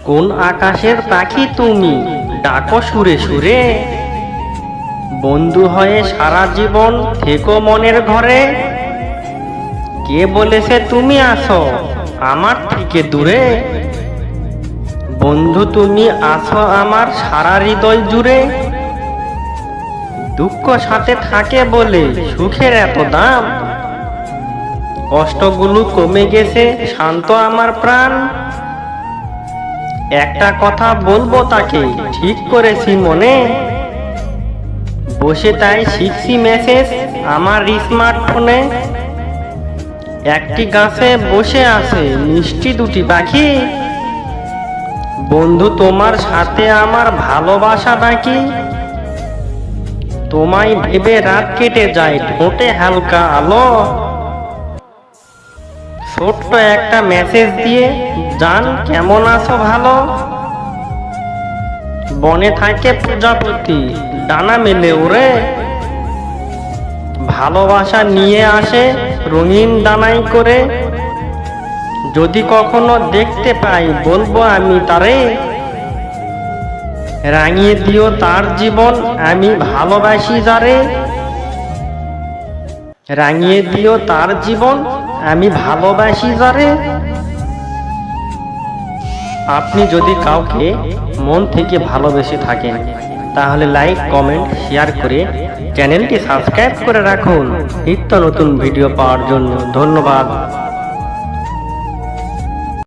কোন আকাশের পাখি তুমি, ডাকো সুরে সুরে। বন্ধু হয়ে সারা জীবন থেকো মনের ঘরে। কে বলেছে তুমি আসো আমার থেকে দূরে? বন্ধু তুমি আছো আমার সারা হৃদয় জুড়ে। দুঃখ সাথে থাকে বলে সুখের এত দাম। কষ্টগুলো কমে গেছে শান্ত আমার প্রাণ। একটা কথা বলবো তাকে ঠিক করেছি মনে। বসে তাই শিখছি মেসেজ আমার স্মার্টফোনে। একটি গাছে বসে আছে মিষ্টি দুটি পাখি। বন্ধু তোমার সাথে আমার ভালোবাসা ডাকি। তোমায় ভেবে রাত কেটে যায় ঠোঁটে হালকা আলো। ছোট্ট একটা মেসেজ দিয়ে জান কেমন আছো ভালো। বনে থাকে প্রজাপতি ডানা মেলে ওরে। ভালোবাসা নিয়ে আসে রঙিন ডানাই করে। যদি কখনো দেখতে পাই বলবো আমি তারে। রাঙিয়ে দিও তার জীবন আমি ভালোবাসি যারে। রাঙিয়ে দিও তার জীবন আমি ভালোবাসি যারে। আপনি যদি কাউকে মন থেকে ভালোবেসে থাকেন তাহলে লাইক কমেন্ট শেয়ার করে চ্যানেলটি সাবস্ক্রাইব করে রাখুন নিত্য নতুন ভিডিও পাওয়ার জন্য। ধন্যবাদ।